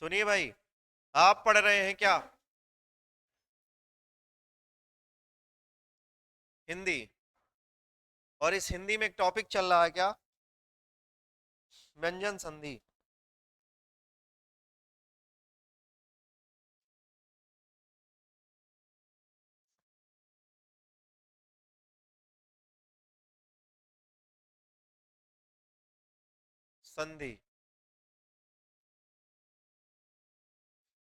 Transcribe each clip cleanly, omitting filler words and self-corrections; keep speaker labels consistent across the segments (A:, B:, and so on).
A: सुनिए भाई, आप पढ़ रहे हैं क्या? हिंदी। और इस हिंदी में एक टॉपिक चल रहा है क्या? व्यंजन संधि। संधि।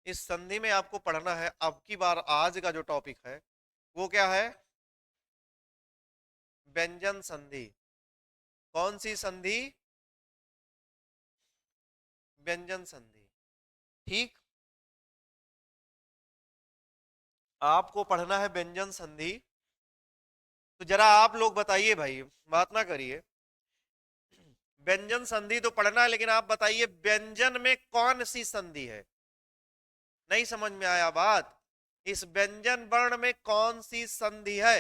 A: इस संधि में आपको पढ़ना है अब की बार। आज का जो टॉपिक है वो क्या है? व्यंजन संधि। कौन सी संधि? व्यंजन संधि। ठीक। आपको पढ़ना है व्यंजन संधि। तो जरा आप लोग बताइए भाई, बात ना करिए। व्यंजन संधि तो पढ़ना है, लेकिन आप बताइए व्यंजन में कौन सी संधि है? नहीं समझ में आया बात? इस व्यंजन वर्ण में कौन सी संधि है?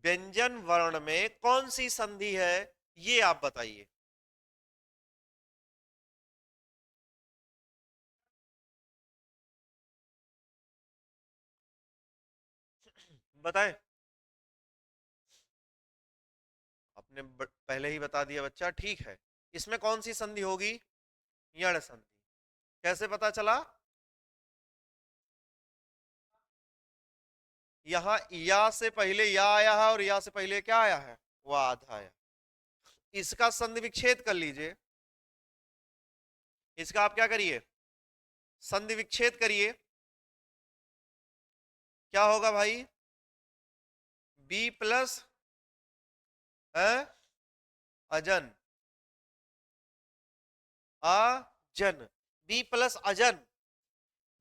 A: व्यंजन वर्ण में कौन सी संधि है, ये आप बताइए। बताएं। आपने पहले ही बता दिया बच्चा, ठीक है। इसमें कौन सी संधि होगी? यण संधि। कैसे पता चला? यहां या से पहले या आया है, और या से पहले क्या आया है? वाद आया। इसका संधि विच्छेद कर लीजिए। इसका आप क्या करिए? संधि विच्छेद करिए। क्या होगा भाई? बी प्लस अजन। अजन। बी प्लस अजन।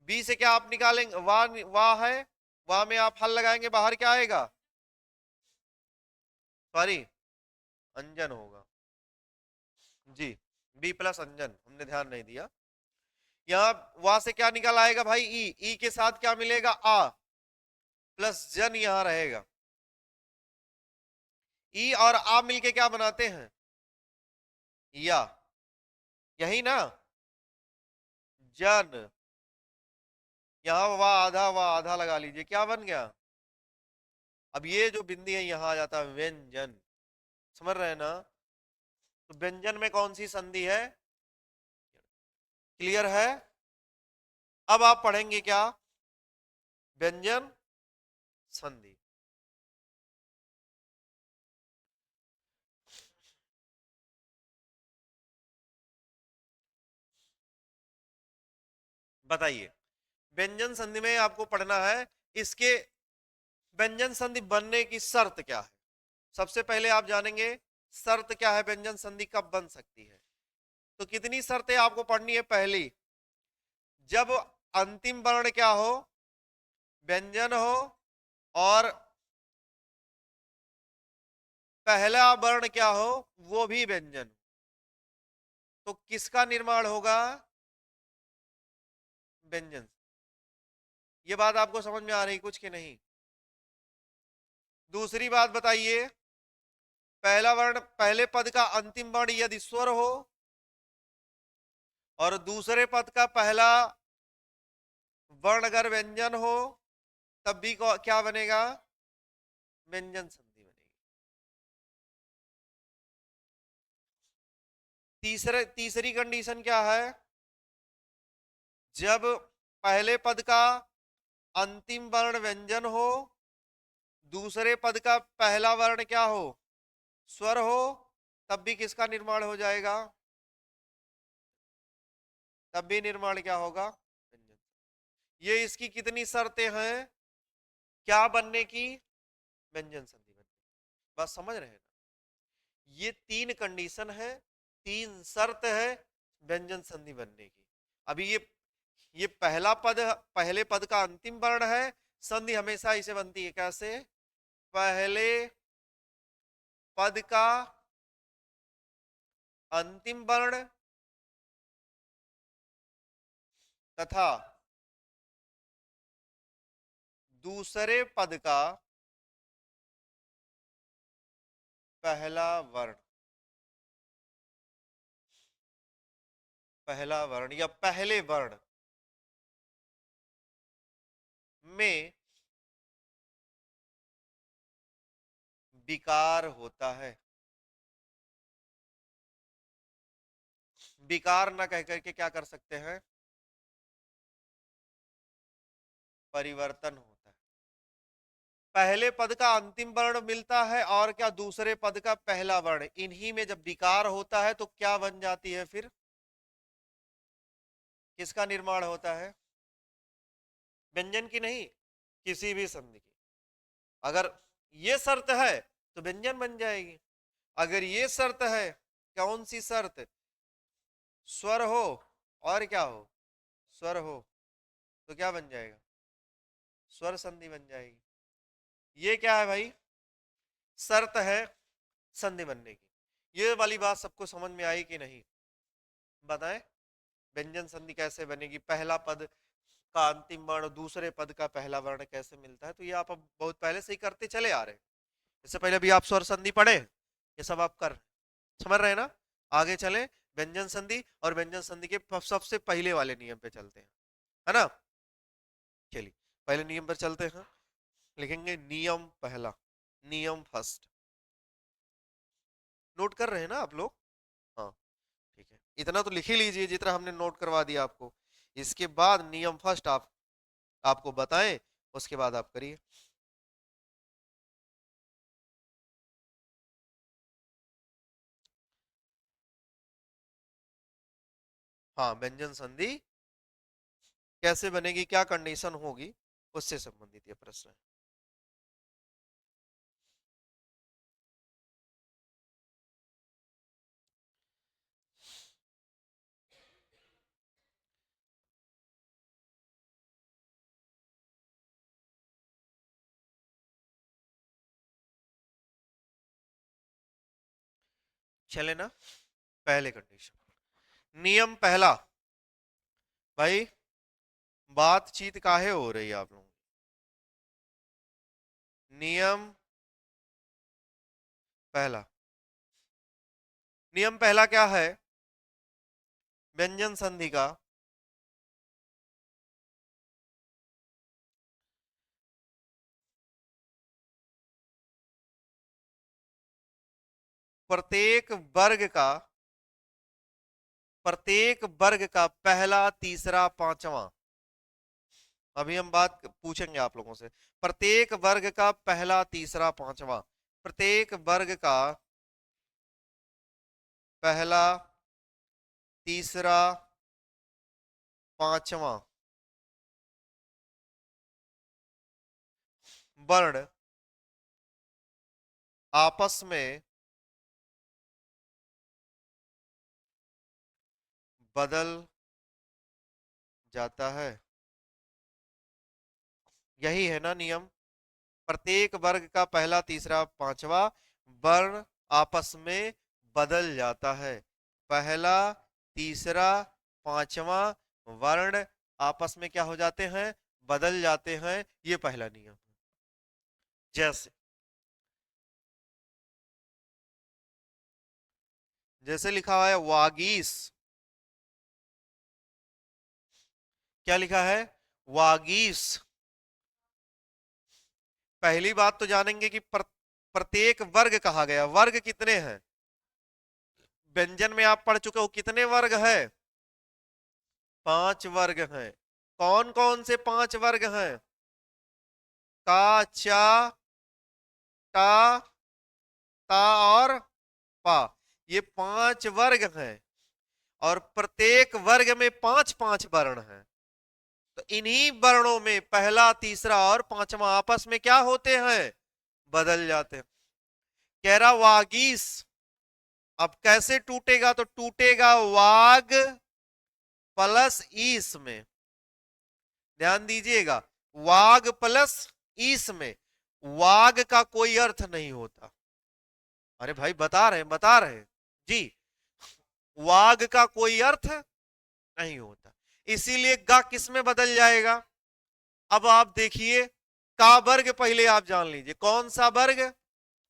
A: बी से क्या आप निकालेंगे? वाह वाह है। वाह में आप हल लगाएंगे, बाहर क्या आएगा? सॉरी, अंजन होगा। जी। बी प्लस अंजन, हमने ध्यान नहीं दिया। यहां वाह से क्या निकल आएगा भाई? ई। ई के साथ क्या मिलेगा? आ। प्लस जन यहां रहेगा। ई और आ मिलके क्या बनाते हैं? या। यही ना? जन। यहां वाह आधा लगा लीजिए, क्या बन गया? अब ये जो बिंदी है यहां आ जाता है व्यंजन। समझ रहे हैं ना? तो व्यंजन में कौन सी संधि है? क्लियर है? अब आप पढ़ेंगे क्या? व्यंजन संधि। बताइए। व्यंजन संधि में आपको पढ़ना है इसके व्यंजन संधि बनने की शर्त क्या है। सबसे पहले आप जानेंगे शर्त क्या है, व्यंजन संधि कब बन सकती है। तो कितनी शर्तें आपको पढ़नी है? पहली, जब अंतिम वर्ण क्या हो? व्यंजन हो। और पहला वर्ण क्या हो? वो भी व्यंजन। तो किसका निर्माण होगा? व्यंजन। ये बात आपको समझ में आ रही कुछ कि नहीं? दूसरी बात बताइए, पहला वर्ण, पहले पद का अंतिम वर्ण यदि स्वर हो, और दूसरे पद का पहला वर्ण अगर व्यंजन हो, तब भी क्या बनेगा? व्यंजन संधि बनेगी। तीसरी कंडीशन क्या है? जब पहले पद का अंतिम वर्ण व्यंजन हो, दूसरे पद का पहला वर्ण क्या हो? स्वर हो, तब भी किसका निर्माण हो जाएगा? तब भी निर्माण क्या होगा? व्यंजन। ये इसकी कितनी शर्तें हैं क्या बनने की? व्यंजन संधि बनने की। बात समझ रहे हैं ना? ये तीन कंडीशन है, तीन शर्त है व्यंजन संधि बनने की। अभी ये पहला पद, पहले पद का अंतिम वर्ण है। संधि हमेशा इसे बनती है कैसे? पहले पद का अंतिम वर्ण तथा दूसरे पद का पहला वर्ण, पहला वर्ण या पहले वर्ण में विकार होता है। विकार ना कह करके क्या कर सकते हैं, परिवर्तन होता है। पहले पद का अंतिम वर्ण मिलता है और क्या दूसरे पद का पहला वर्ण, इन्हीं में जब विकार होता है तो क्या बन जाती है, फिर किसका निर्माण होता है, व्यंजन की नहीं, किसी भी संधि की। अगर ये शर्त है तो व्यंजन बन जाएगी। अगर ये शर्त है, कौन सी शर्त, स्वर हो और क्या हो, स्वर हो, तो क्या बन जाएगा, स्वर संधि बन जाएगी। ये क्या है भाई, शर्त है संधि बनने की। ये वाली बात सबको समझ में आई कि नहीं, बताएं। व्यंजन संधि कैसे बनेगी, पहला पद का अंतिम वर्ण दूसरे पद का पहला वर्ण कैसे मिलता है, तो ये आप अब बहुत पहले से ही करते चले आ रहे हैं। इससे पहले भी आप स्वर संधि पढ़े, ये सब आप कर समझ रहे हैं ना। आगे चले व्यंजन संधि, और व्यंजन संधि के सबसे पहले वाले नियम पे चलते हैं, है ना। चलिए पहले नियम पर चलते हैं। लिखेंगे नियम पहला, नियम फर्स्ट। नोट कर रहे हैं ना आप लोग, हाँ ठीक है, इतना तो लिख ही लीजिए जितना हमने नोट करवा दिया आपको। इसके बाद नियम फर्स्ट आपको बताएं, उसके बाद आप करिए। हाँ, व्यंजन संधि कैसे बनेगी, क्या कंडीशन होगी, उससे संबंधित ये प्रश्न है। चले ना, पहले कंडीशन, नियम पहला। भाई बातचीत काहे हो रही है आप लोगों की, नियम पहला। नियम पहला क्या है, व्यंजन संधि का प्रत्येक वर्ग का, प्रत्येक वर्ग का पहला तीसरा पांचवा, अभी हम बात पूछेंगे आप लोगों से, प्रत्येक वर्ग का पहला तीसरा पांचवा, प्रत्येक वर्ग का पहला तीसरा पांचवा वर्ण आपस में बदल जाता है। यही है ना नियम, प्रत्येक वर्ग का पहला तीसरा पांचवा वर्ण आपस में बदल जाता है। पहला तीसरा पांचवा वर्ण आपस में क्या हो जाते हैं, बदल जाते हैं, ये पहला नियम। जैसे जैसे लिखा हुआ है वागीस, क्या लिखा है, वागीस। पहली बात तो जानेंगे कि प्रत्येक वर्ग कहा गया, वर्ग कितने हैं, व्यंजन में आप पढ़ चुके हो कितने वर्ग है, 5 वर्ग हैं। कौन कौन से 5 वर्ग हैं, का, चा, टा, ता और पा, ये 5 वर्ग हैं। और प्रत्येक वर्ग में 5 5 वर्ण हैं। तो इन्हीं वर्णों में पहला तीसरा और पांचवा आपस में क्या होते हैं, बदल जाते हैं। कह रहा वागीस, अब कैसे टूटेगा, तो टूटेगा वाग प्लस ईस में, ध्यान दीजिएगा, वाग प्लस ईस में। वाग का कोई अर्थ नहीं होता, अरे भाई बता रहे हैं जी, वाग का कोई अर्थ नहीं होता, इसीलिए गा किस में बदल जाएगा। अब आप देखिए, का वर्ग पहले आप जान लीजिए, कौन सा वर्ग,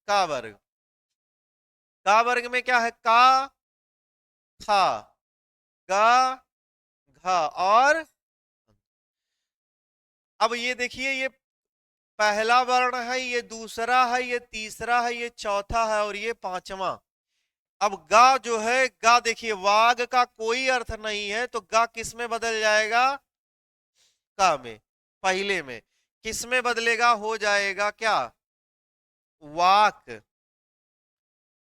A: का वर्ग, गा वर्ग में क्या है? का, था, गा, घा और। अब ये देखिए, ये पहला वर्ण है, ये दूसरा है, ये तीसरा है, ये चौथा है और ये पांचवा। अब गा जो है, गा देखिए वाग का कोई अर्थ नहीं है, तो गा किस में बदल जाएगा? का में, पहले में। किस में बदलेगा? हो जाएगा क्या? वाक।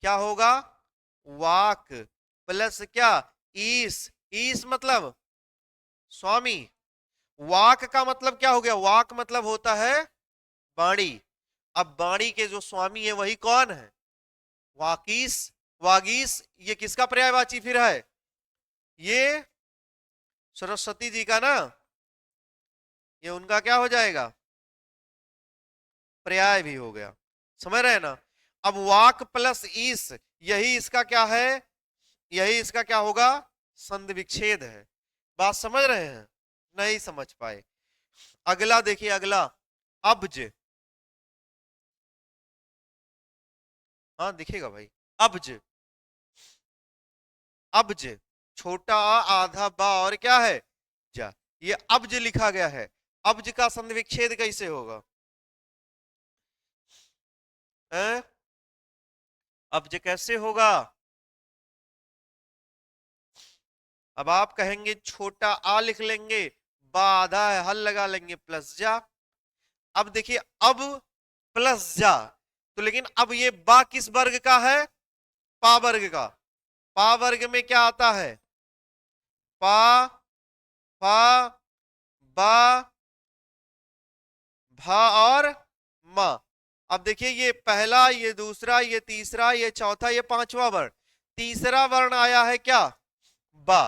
A: क्या होगा? वाक प्लस क्या? ईस। ईस मतलब स्वामी। वाक का मतलब क्या हो गया? वाक मतलब होता है वाणी। अब वाणी के जो स्वामी है वही कौन है? वाकीस। वागीस ये किसका पर्यायवाची फिर है? ये सरस्वती जी का ना। ये उनका क्या हो जाएगा? पर्याय भी हो गया। समझ रहे हैं ना? अब वाक प्लस ईस, यही इसका क्या है? यही इसका क्या होगा? संधि विच्छेद है। बात समझ रहे हैं? नहीं समझ पाए? अगला देखिए, अगला अब्ज। हाँ दिखेगा भाई। अब्ज। अब्ज, छोटा आ, आधा बा और क्या है? जा। ये अब्ज लिखा गया है। अब्ज का संधि विच्छेद कैसे होगा? हैं? अब्ज कैसे होगा? अब आप कहेंगे छोटा आ लिख लेंगे, बा आधा है, हल लगा लेंगे, प्लस जा। अब देखिए, अब प्लस जा, तो लेकिन अब ये बा किस वर्ग का है? पा वर्ग का। पा वर्ग में क्या आता है? पा, फा, बा, भा और मा। अब देखिए, ये पहला, ये दूसरा, ये तीसरा, ये चौथा, ये पांचवा वर्ण। तीसरा वर्ण आया है क्या? बा।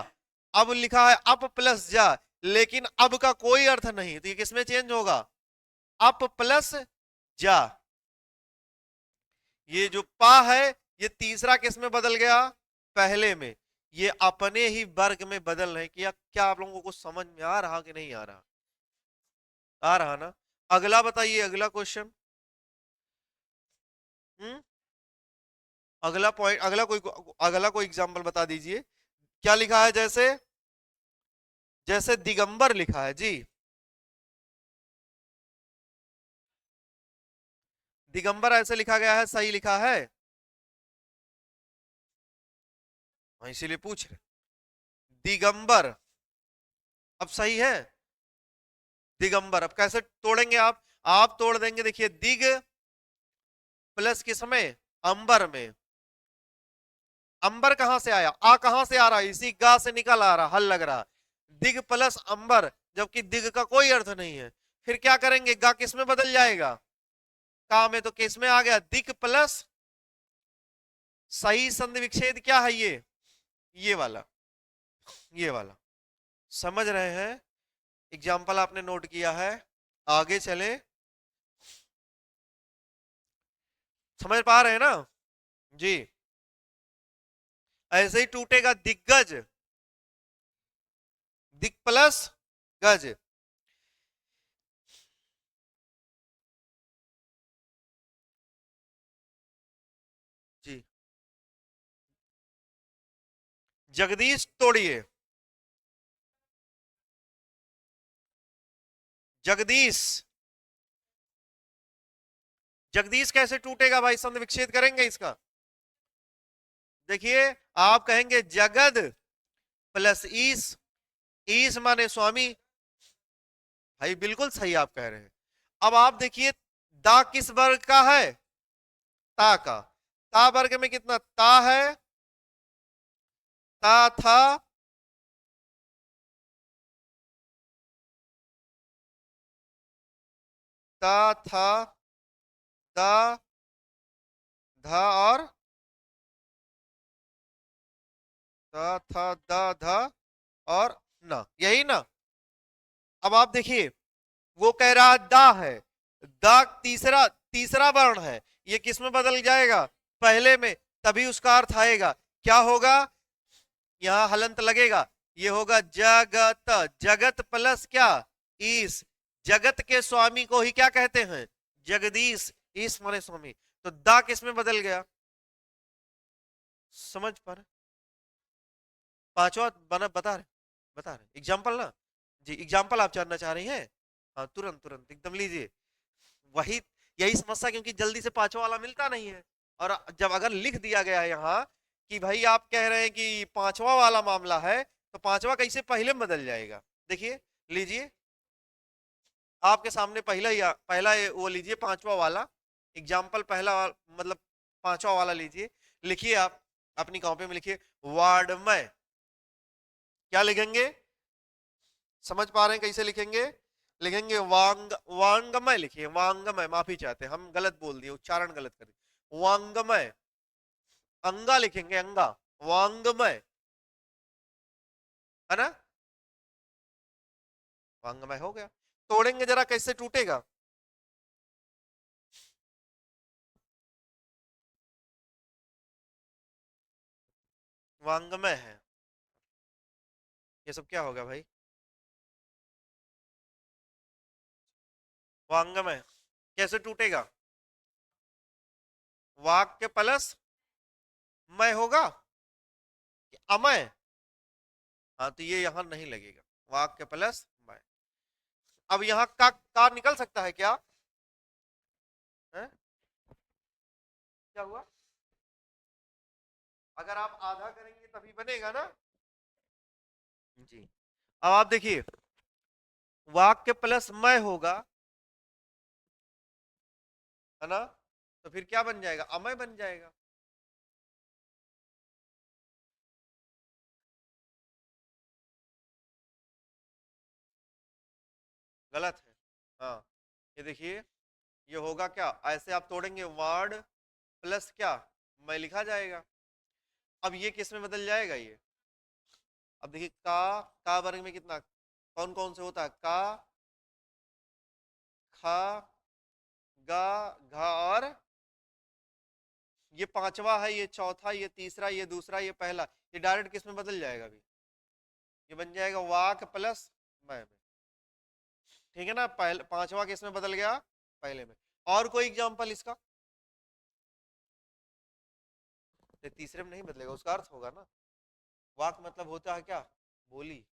A: अब लिखा है अप प्लस जा, लेकिन अब का कोई अर्थ नहीं, तो ये किसमें चेंज होगा? अप प्लस जा। ये जो पा है, ये तीसरा किस में बदल गया? पहले में। ये अपने ही वर्ग में बदल रहे। क्या क्या आप लोगों को समझ में आ रहा कि नहीं आ रहा? आ रहा ना? अगला बताइए, अगला क्वेश्चन। हम्म अगला पॉइंट, अगला कोई एग्जांपल बता दीजिए। क्या लिखा है? जैसे, जैसे दिगंबर लिखा है जी। दिगंबर ऐसे लिखा गया है, सही लिखा है? हाँ, इसीलिए पूछ रहे। दिगंबर अब सही है? दिगंबर अब कैसे तोड़ेंगे आप तोड़ देंगे। देखिए, दिग प्लस किस में? अंबर में। अंबर कहां से आया? आ कहां से आ रहा है? इसी गा से निकल आ रहा, हल लग रहा। दिग प्लस अंबर, जबकि दिग का कोई अर्थ नहीं है। फिर क्या करेंगे? गा किस में बदल जाएगा? का में। तो किस में आ गया? दिग प्लस, सही संधि विच्छेद क्या है? ये वाला, ये वाला। समझ रहे हैं? एग्जाम्पल आपने नोट किया है? आगे चले। समझ पा रहे हैं ना जी? ऐसे ही टूटेगा दिग्गज। दिग प्लस गज। जी। जगदीश तोड़िए। जगदीश, जगदीश कैसे टूटेगा भाई? संधि विच्छेद करेंगे इसका। देखिए, आप कहेंगे जगद प्लस ईस। ईस माने स्वामी। भाई बिल्कुल सही आप कह रहे हैं। अब आप देखिए, दा किस वर्ग का है? ता का। ता वर्ग में कितना ता है? ता था, ता था, दा, धा और ता था, दा, धा और ना, यही ना? अब आप देखिए, वो कह रहा दा है। दा तीसरा, तीसरा वर्ण है। ये किस में बदल जाएगा? पहले में। तभी उसका अर्थ आएगा। क्या होगा? यहां हलंत लगेगा। ये होगा जगत। जगत प्लस क्या? ईस। जगत के स्वामी को ही क्या कहते हैं? जगदीश। ईस माने स्वामी। तो दा किस में बदल गया? समझ पा रहे? पांचवा बना बता रहे एग्जाम्पल ना। जी एग्जाम्पल आप जानना चाह रही हैं? हाँ तुरंत तुरंत एकदम लीजिए। वही यही समस्या, क्योंकि जल्दी से पांचवा वाला मिलता नहीं है। और जब अगर लिख दिया गया है यहाँ कि भाई आप कह रहे हैं कि पांचवा वाला मामला है, तो पांचवा कैसे पहले में बदल जाएगा? देखिए, लीजिए आपके सामने पहला वो लीजिए पांचवा वाला एग्जाम्पल, मतलब पांचवा वाला लीजिए। लिखिए आप अपनी कॉपी में लिखिए वार्ड में। क्या लिखेंगे? समझ पा रहे हैं कैसे लिखेंगे? लिखेंगे वांगमय लिखिए, वांगमय। माफी चाहते हैं, हम गलत बोल दिए, उच्चारण गलत कर दिए। वांगमय। अंगा लिखेंगे, अंगा। वांगमय, है ना? वांगमय हो गया। तोड़ेंगे जरा, कैसे टूटेगा? वांगमय है, ये सब क्या होगा भाई? वांगमय कैसे टूटेगा? वाक्य प्लस मय होगा कि अमय? हाँ तो ये यहां नहीं लगेगा, वाक्य प्लस मय। अब यहाँ का निकल सकता है क्या? है? क्या हुआ? अगर आप आधा करेंगे तभी बनेगा ना। जी। अब आप देखिए, वाक्य प्लस मय होगा, है ना? तो फिर क्या बन जाएगा? अमय बन जाएगा। गलत है। हाँ, ये देखिए, ये होगा क्या? ऐसे आप तोड़ेंगे, वार्ड प्लस क्या, मय लिखा जाएगा। अब ये किस में बदल जाएगा ये? अब देखिए, का वर्ग में कितना, कौन कौन से होता है? का, खा, गा, घा और ये पांचवा है, ये चौथा, ये तीसरा, ये दूसरा, ये पहला। ये डायरेक्ट किस में बदल जाएगा अभी? ये बन जाएगा वाक प्लस मैं में। ठीक है ना? पहले पांचवा किस में बदल गया? पहले में। और कोई एग्जांपल इसका? तो तीसरे में नहीं बदलेगा, उसका अर्थ होगा ना। वाक मतलब होता है क्या? बोली,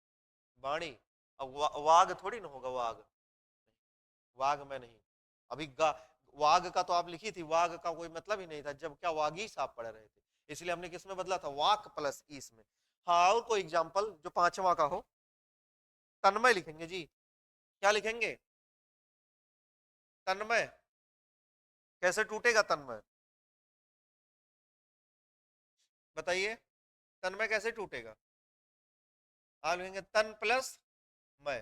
A: वाणी। अब वाग थोड़ी ना होगा, वाग। वाग में नहीं। अभी वाग का तो आप लिखी थी, वाग का कोई मतलब ही नहीं था, जब क्या वागीश आप पढ़ रहे थे, इसलिए हमने किस में बदला था? वाक प्लस ईस में। हाँ, और कोई एग्जांपल जो पांचवा का हो? तन्मय लिखेंगे जी। क्या लिखेंगे? तन्मय। कैसे टूटेगा तन्मय? बताइए, तन्मय कैसे टूटेगा? आप लिखेंगे तन प्लस मय।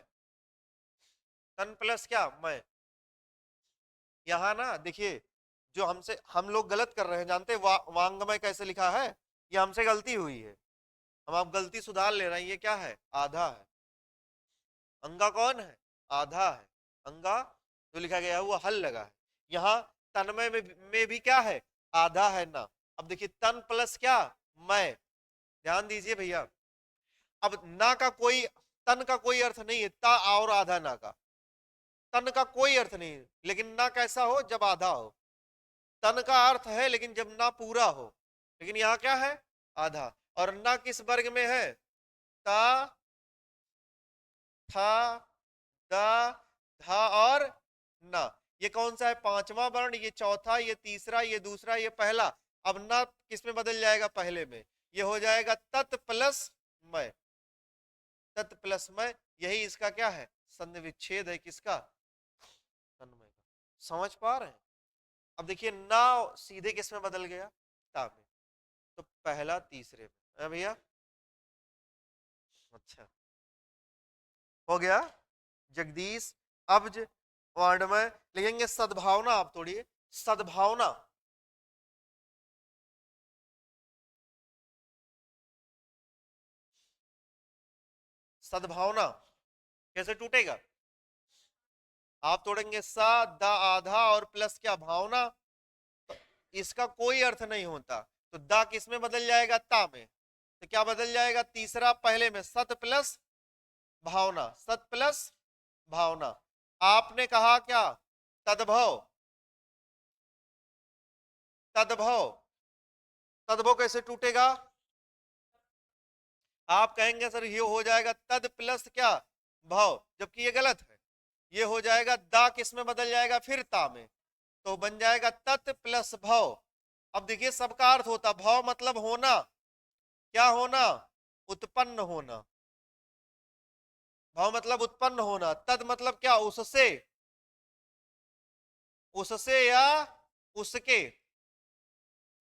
A: तन प्लस क्या, मय। यहाँ ना देखिए, जो हमसे हम लोग गलत कर रहे हैं, जानते हैं वांगमय कैसे लिखा है? ये हमसे गलती हुई है, हम आप गलती सुधार ले रहे हैं। ये क्या है? आधा है। अंगा कौन है? आधा है। अंगा जो लिखा गया है वो हल लगा है। यहाँ तन्मय में भी क्या है? आधा है ना। अब देखिए, तन प्लस क्या, मय। ध्यान दीजिए भैया, अब ना का कोई, तन का कोई अर्थ नहीं है, ता और आधा ना का। तन का कोई अर्थ नहीं है, लेकिन ना कैसा हो? जब आधा हो। तन का अर्थ है लेकिन जब ना पूरा हो। लेकिन यहाँ क्या है? आधा। और ना किस वर्ग में है? ता, था, दा, धा और ना। ये कौन सा है? पांचवा वर्ण। ये चौथा, ये तीसरा, ये दूसरा, ये पहला। अब ना किस में बदल जाएगा? पहले में। ये हो जाएगा तत् प्लस मय। तत् प्लस मय, यही इसका क्या है? संधि विच्छेद है। किसका? तन्मय का। समझ पा रहे हैं? अब देखिए, ना सीधे किस में बदल गया? ता में। तो पहला तीसरे में है भैया। अच्छा, हो गया। जगदीश, अब्ज, वार्डमय लिखेंगे। सद्भावना आप तोड़िए, सद्भावना। सद्भावना कैसे टूटेगा? आप तोड़ेंगे सा, दा आधा और प्लस क्या, भावना। तो इसका कोई अर्थ नहीं होता, तो दा किस में बदल जाएगा? ता में। तो क्या बदल जाएगा? तीसरा पहले में, सत प्लस भावना। सत प्लस भावना। आपने कहा क्या? तद्भव। तद्भव तद्भव कैसे टूटेगा? आप कहेंगे सर ये हो जाएगा तद प्लस क्या भाव, जबकि ये गलत है। ये हो जाएगा दा किस में बदल जाएगा फिर ता में, तो बन जाएगा तत् प्लस भाव। अब देखिए सबका अर्थ होता, भाव मतलब होना, क्या होना? उत्पन्न होना। भाव मतलब उत्पन्न होना, तद मतलब क्या? उससे, उससे या उसके।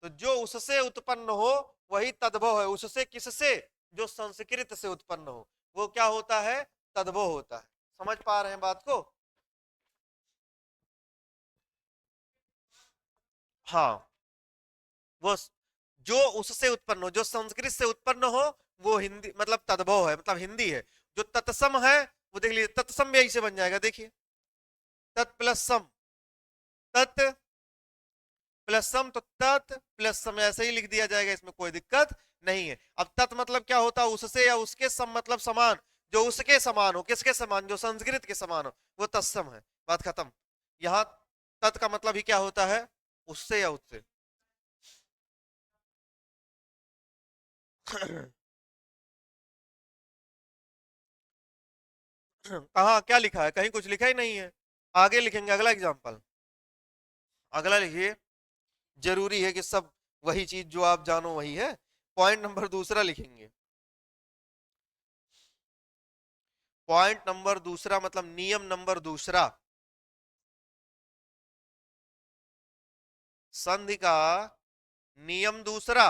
A: तो जो उससे उत्पन्न हो वही तद्भव है। उससे किससे? जो संस्कृत से उत्पन्न हो वो क्या होता है? तद्भव होता है। समझ पा रहे हैं बात को? हाँ, वो जो उससे उत्पन्न हो, जो संस्कृत से उत्पन्न हो वो हिंदी मतलब तद्भव है, मतलब हिंदी है। जो तत्सम है वो देख लीजिए, तत्सम भी ऐसे बन जाएगा, देखिए तत् प्लस सम, तत् प्लस सम, तो तत् प्लस सम ऐसे ही लिख दिया जाएगा, इसमें कोई दिक्कत नहीं है। अब तत् मतलब क्या होता है? उससे या उसके सम मतलब समान, जो उसके समान हो। किसके समान? जो संस्कृत के समान हो वो तत्सम है। बात खत्म। यहाँ तत् का मतलब ही क्या होता है? उससे या उससे। कहा क्या लिखा है? कहीं कुछ लिखा ही नहीं है। आगे लिखेंगे अगला एग्जाम्पल। अगला लिखिए, जरूरी है कि सब वही चीज जो आप जानो वही है। पॉइंट नंबर दूसरा लिखेंगे। पॉइंट नंबर दूसरा मतलब नियम नंबर दूसरा, संधि का नियम दूसरा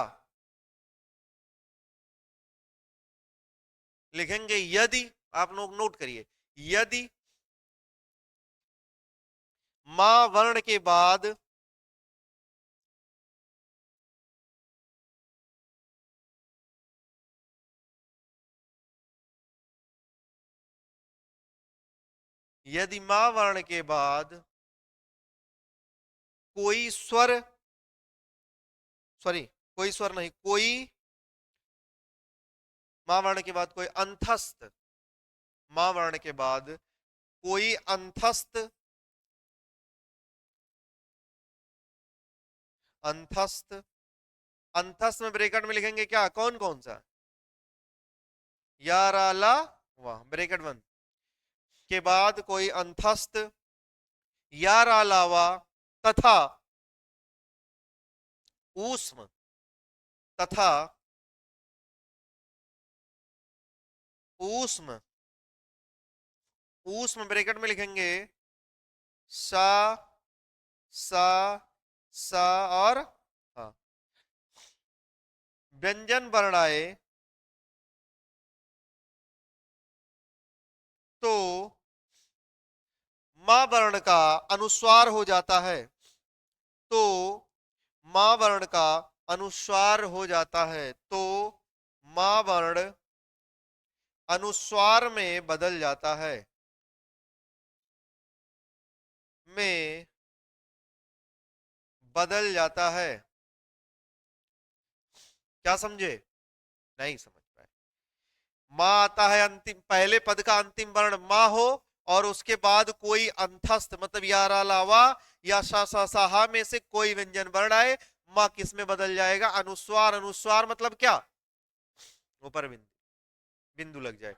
A: लिखेंगे। यदि, आप लोग नोट करिए, यदि मां वर्ण के बाद यदि मां वर्ण के बाद कोई स्वर, सॉरी कोई स्वर नहीं, कोई मां वर्ण के बाद कोई अंतस्थ, मां वर्ण के बाद कोई अंतस्थ, अंतस्थ, अंतस्थ में ब्रैकेट में लिखेंगे क्या? कौन कौन सा? या रा ला वाह, ब्रैकेट बंद के बाद कोई अंतस्थ या रा लावा तथा ऊष्म, तथा ऊष्म, ऊष्म ब्रैकेट में लिखेंगे सा, सा, सा और हाँ, व्यंजन वर्ण आए तो मां वर्ण का अनुस्वार हो जाता है, तो मां वर्ण का अनुस्वार हो जाता है, तो मां वर्ण अनुस्वार में बदल जाता है, में बदल जाता है। क्या समझे? नहीं समझ पाए? मां आता है अंतिम, पहले पद का अंतिम वर्ण मां हो और उसके बाद कोई अंतस्थ मतलब या रा लावा या सा सा सा हा में से कोई व्यंजन वर्ण आए, मां किस में बदल जाएगा? अनुस्वार। अनुस्वार मतलब क्या? ऊपर बिंदु, बिंदु लग जाए।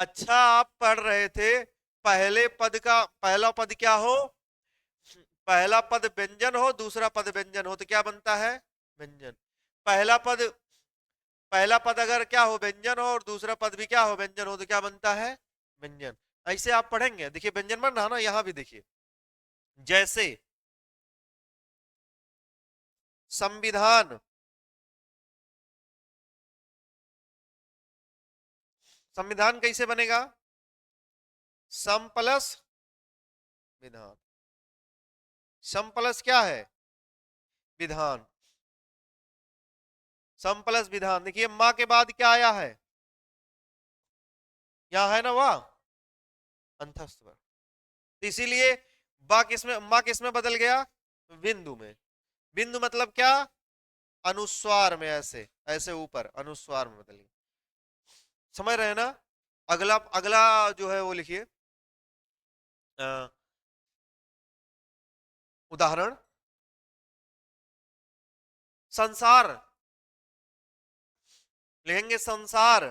A: अच्छा, आप पढ़ रहे थे पहले पद का पहला पद क्या हो? पहला पद व्यंजन हो, दूसरा पद व्यंजन हो तो क्या बनता है? व्यंजन। पहला पद, पहला पद अगर क्या हो? व्यंजन हो, और दूसरा पद भी क्या हो? व्यंजन हो, तो क्या बनता है? व्यंजन। ऐसे आप पढ़ेंगे, देखिए व्यंजन बन रहा ना, यहां भी देखिए, जैसे संविधान, संविधान कैसे बनेगा? सम प्लस विधान। सम प्लस क्या है? विधान। सम प्लस विधान। देखिए मां के बाद क्या आया है? यहां है ना वाह, अंतस्थ वर्ग। तो इसीलिए बा किसमें, मां किसमें बदल गया? बिंदु में। बिंदु मतलब क्या? अनुस्वार में, ऐसे ऐसे ऊपर अनुस्वार में बदल गया। समझ रहे हैं ना? अगला अगला जो है वो लिखिए, उदाहरण। संसार, लिखेंगे संसार,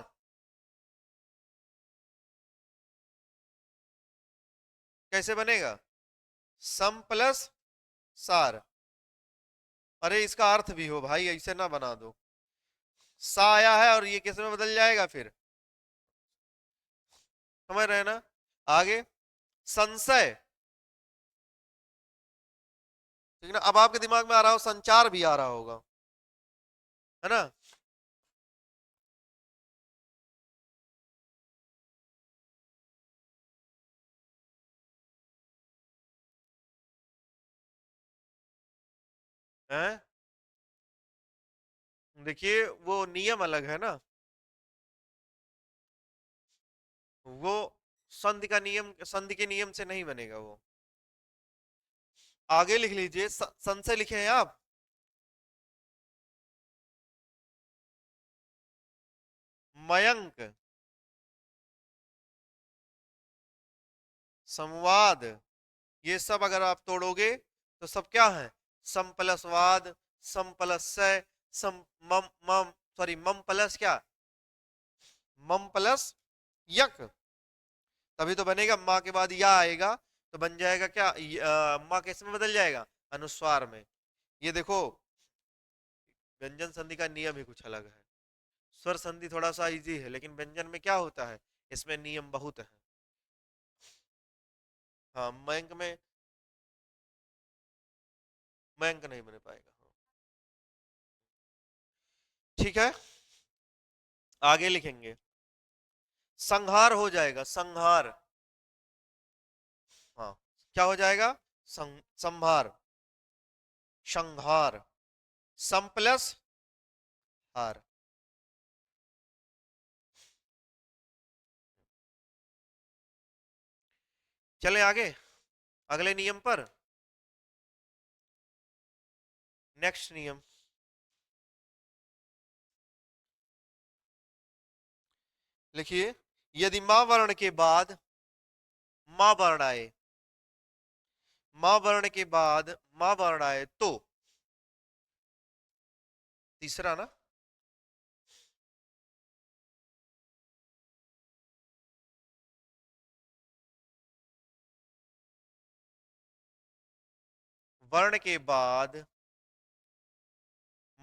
A: कैसे बनेगा? सम प्लस सार। अरे इसका अर्थ भी हो भाई, ऐसे ना बना दो। सा आया है और ये किस में बदल जाएगा फिर, समझ रहे हैं ना? आगे संशय, ठीक है ना? अब आपके दिमाग में आ रहा हो, संचार भी आ रहा होगा, है ना? हैं? देखिए वो नियम अलग है ना, वो संधि का नियम, संधि के नियम से नहीं बनेगा वो। आगे लिख लीजिए, संशय लिखे हैं आप? मयंक, संवाद, ये सब अगर आप तोड़ोगे तो सब क्या है? सम प्लस वाद, सम प्लस सय, सम मम मम, सॉरी मम प्लस क्या, मम प्लस यक। तभी तो बनेगा, माँ के बाद या आएगा तो बन जाएगा क्या, माँ किस में बदल जाएगा? अनुस्वार में। ये देखो, व्यंजन संधि का नियम ही कुछ अलग है। स्वर संधि थोड़ा सा इजी है, लेकिन व्यंजन में क्या होता है, इसमें नियम बहुत है। हाँ मयंक में, मयंक नहीं बन पाएगा। ठीक है, आगे लिखेंगे, संहार हो जाएगा, संहार। हाँ, क्या हो जाएगा? संहार, संहार, सम प्लस हार। चले आगे अगले नियम पर। नेक्स्ट नियम लिखिए, यदि मां वर्ण के बाद मां वर्ण आए, मां वर्ण के बाद मां वर्ण आए तो, तीसरा ना, वर्ण के बाद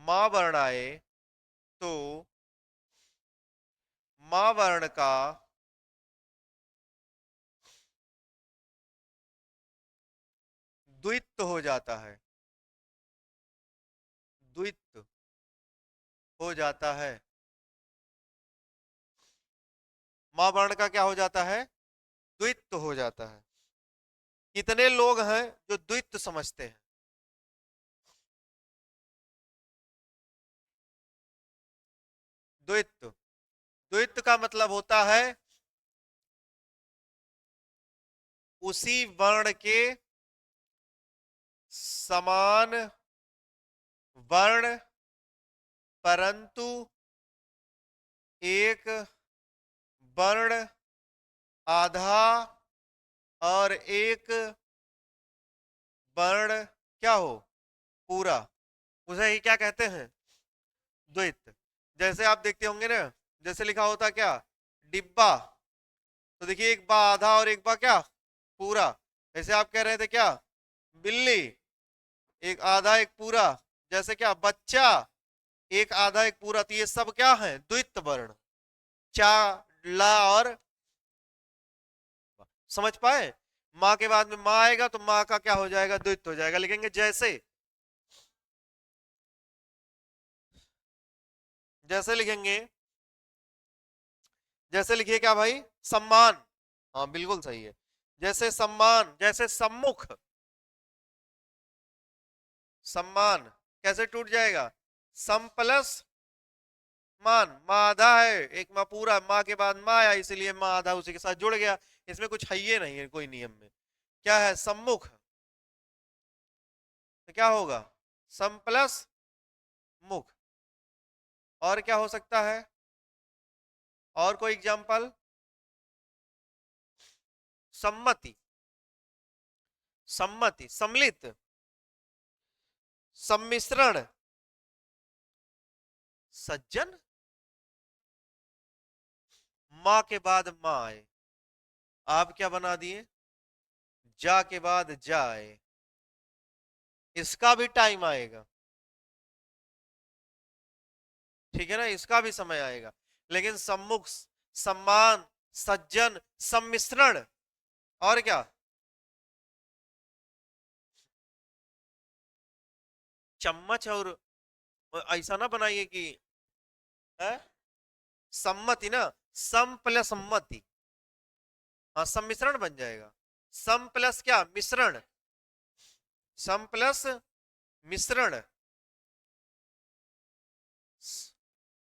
A: मां वर्ण आए तो मां वर्ण का द्वित्व हो जाता है, द्वित्व हो जाता है। मां वर्ण का क्या हो जाता है? द्वित्व हो जाता है। कितने लोग हैं जो द्वित्व समझते हैं? द्वित्व, द्वित्व का मतलब होता है उसी वर्ण के समान वर्ण, परंतु एक वर्ण आधा और एक वर्ण क्या हो, पूरा, उसे ही क्या कहते हैं? द्वैत। जैसे आप देखते होंगे ना, जैसे लिखा होता क्या, डिब्बा, तो देखिए एक बा आधा और एक बा क्या, पूरा। ऐसे आप कह रहे थे क्या, बिल्ली, एक आधा एक पूरा। जैसे क्या, बच्चा, एक आधा एक पूरा। तो ये सब क्या है, द्वित वर्ण, चा, ला और, समझ पाए? माँ के बाद में माँ आएगा तो माँ का क्या हो जाएगा, द्वित हो जाएगा। लिखेंगे जैसे, जैसे लिखेंगे, जैसे लिखिए क्या भाई, सम्मान, हाँ बिल्कुल सही है। जैसे सम्मान, जैसे सम्मुख, सम्मान कैसे टूट जाएगा, सम प्लस मान, माँ आधा है एक माँ पूरा, माँ के बाद माँ आया इसलिए माँ आधा उसी के साथ जुड़ गया। इसमें कुछ है ये नहीं है कोई नियम में। क्या है, सम्मुख, तो क्या होगा, सम प्लस मुख। और क्या हो सकता है, और कोई एग्जांपल? सम्मति, सम्मति, सम्मिलित, सम्मिश्रण, सज्जन, माँ के बाद माँ आए, आप क्या बना दिए, जा के बाद जा आए। इसका भी टाइम आएगा, ठीक है ना, इसका भी समय आएगा। लेकिन सम्मुख, सम्मान, सज्जन, सम्मिश्रण, और क्या, चम्मच, और ऐसा ना बनाइए कि है सम्मति ना, सम प्लस सम्मति, हाँ सम्मिश्रण बन जाएगा। सम प्लस क्या, मिश्रण, सम प्लस मिश्रण,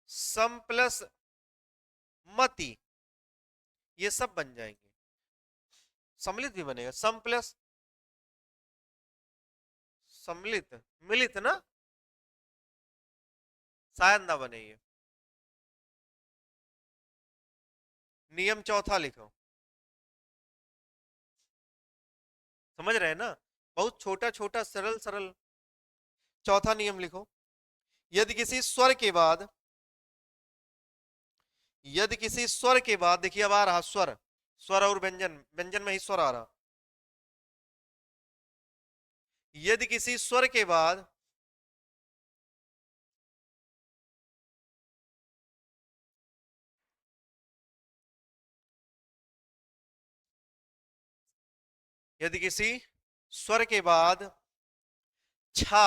A: सम प्लस मति, ये सब बन जाएंगे। सम्मिलित भी बनेगा, सम प्लस सम्मिलित, मिलित ना, शायद ना बने ये। नियम चौथा लिखो, समझ रहे हैं ना, बहुत छोटा छोटा सरल सरल। चौथा नियम लिखो, यदि किसी स्वर के बाद, यदि किसी स्वर के बाद, देखिए अब आ रहा स्वर, स्वर और व्यंजन, व्यंजन में ही स्वर आ रहा। यदि किसी स्वर के बाद यदि किसी स्वर के बाद छा,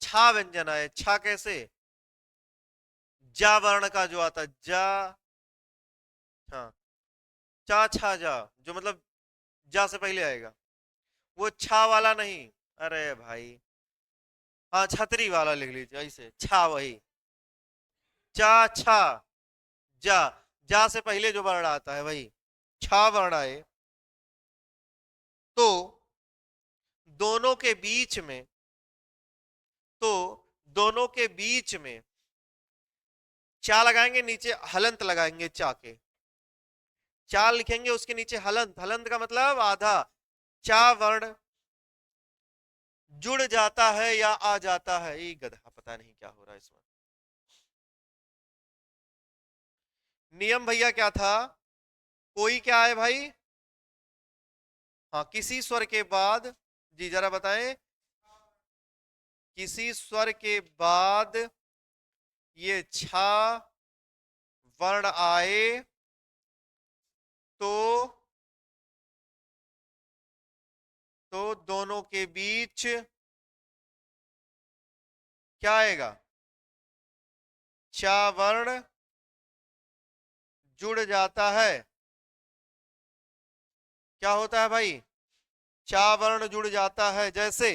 A: छा व्यंजन आए, छा कैसे, जा वर्ण का जो आता है, जा, हाँ, चा छा जा, जो मतलब जा से पहले आएगा, वो छा वाला नहीं, अरे भाई, हाँ छतरी वाला लिख लीजिए ऐसे, छा वही, चा छा जा, जा से पहले जो वर्ण आता है वही, छा वर्ण आए, तो दोनों के बीच में, तो दोनों के बीच में चा लगाएंगे, नीचे हलंत लगाएंगे, चा के, चा लिखेंगे, उसके नीचे हलंत, हलंत का मतलब आधा, चा वर्ण जुड़ जाता है या आ जाता है, ये गधा पता नहीं क्या हो रहा है इसमें। नियम भैया क्या था, कोई क्या है भाई, हाँ किसी स्वर के बाद, जी जरा बताएं, किसी स्वर के बाद ये छा वर्ण आए तो दोनों के बीच क्या आएगा, चा वर्ण जुड़ जाता है, क्या होता है भाई, चा वर्ण जुड़ जाता है, जैसे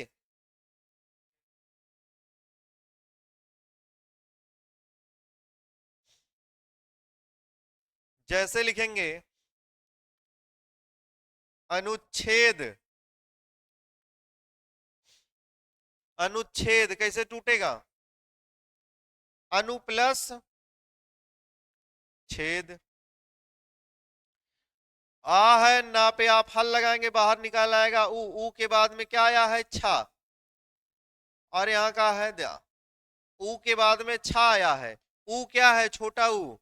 A: जैसे लिखेंगे अनुच्छेद, अनुच्छेद कैसे टूटेगा, अनु प्लस छेद, आ है ना पे आप हल लगाएंगे, बाहर निकाल आएगा ऊ, ऊ के बाद में क्या आया है, छा, और यहाँ का है द्या, ऊ के बाद में छा आया है, ऊ क्या है, छोटा ऊ,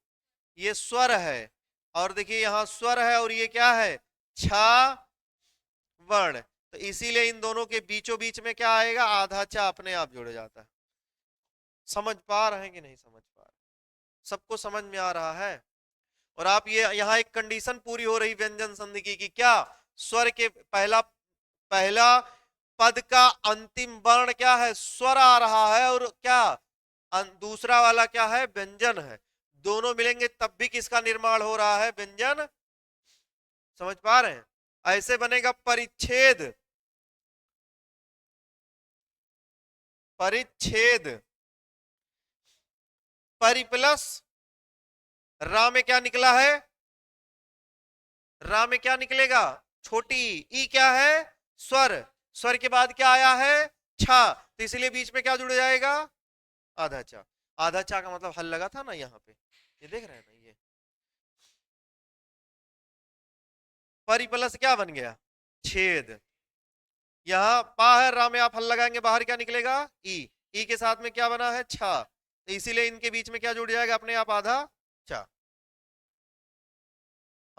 A: ये स्वर है, और देखिए यहाँ स्वर है, और ये क्या है, छा वर्ण, तो इसीलिए इन दोनों के बीचों बीच में क्या आएगा, आधा चा अपने आप जुड़ जाता है। समझ पा रहे हैं कि नहीं समझ पा रहे, सबको समझ में आ रहा है। और आप ये यहाँ एक कंडीशन पूरी हो रही व्यंजन संधि की, कि क्या स्वर के पहला, पहला पद का अंतिम वर्ण क्या है, स्वर आ रहा है, और क्या दूसरा वाला क्या है, व्यंजन है, दोनों मिलेंगे तब भी किसका निर्माण हो रहा है, व्यंजन। समझ पा रहे हैं, ऐसे बनेगा परिच्छेद, परिच्छेद, परि प्लस रा में क्या निकला है, रा में क्या निकलेगा, छोटी ई, क्या है स्वर, स्वर के बाद क्या आया है, छा, तो इसलिए बीच में क्या जुड़ जाएगा, आधा चा, आधा चा का मतलब हल लगा था ना यहाँ पे, ये देख रहे हैं ना, ये परि प्लस क्या बन गया, छेद, यहाँ पा है, रा में आप हल लगाएंगे, बाहर क्या निकलेगा, ई के साथ में क्या बना है, छा, तो इसीलिए इनके बीच में क्या जुड़ जाएगा अपने आप, आधा चा।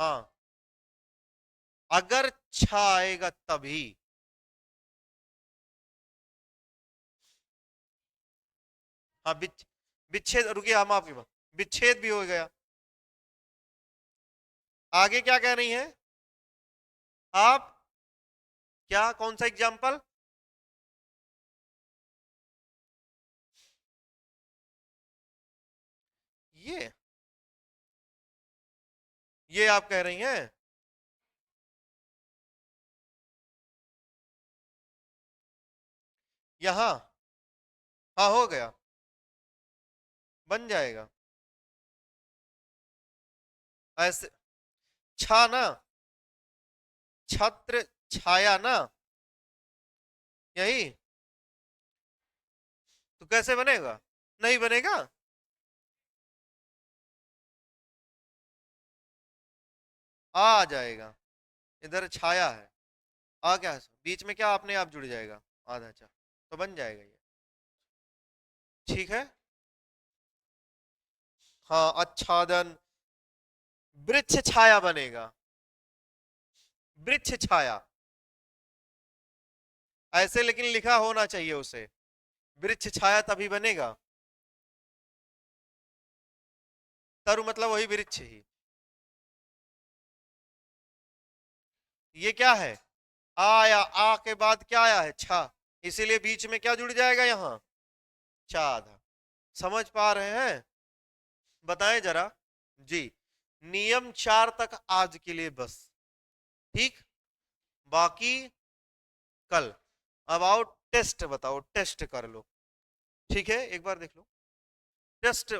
A: हाँ, अगर छ आएगा तभी। हाँ, विच्छेद, रुकिए, हम आपके पास विच्छेद भी हो गया। आगे क्या कह रही हैं आप? क्या, कौन सा एग्जाम्पल? ये आप कह रही हैं? यहां, हाँ हो गया, बन जाएगा ऐसे। छा ना, छत्र छाया ना, यही। तो कैसे बनेगा? नहीं बनेगा। आ जाएगा, इधर छाया है, आ क्या है बीच में, क्या अपने आप जुड़ जाएगा, आधा चा, तो बन जाएगा ये। ठीक है। हाँ, आच्छादन, वृक्ष छाया बनेगा, वृक्ष छाया, ऐसे लेकिन लिखा होना चाहिए उसे, वृक्ष छाया तभी बनेगा। तरु मतलब वही वृक्ष ही। ये क्या है? आया, आ के बाद क्या आया है? छा, इसीलिए बीच में क्या जुड़ जाएगा यहाँ? चाद। समझ पा रहे हैं? बताएं जरा। जी, नियम 4 तक आज के लिए बस। ठीक, बाकी कल। अब आओ टेस्ट बताओ, टेस्ट कर लो। ठीक है, एक बार देख लो टेस्ट,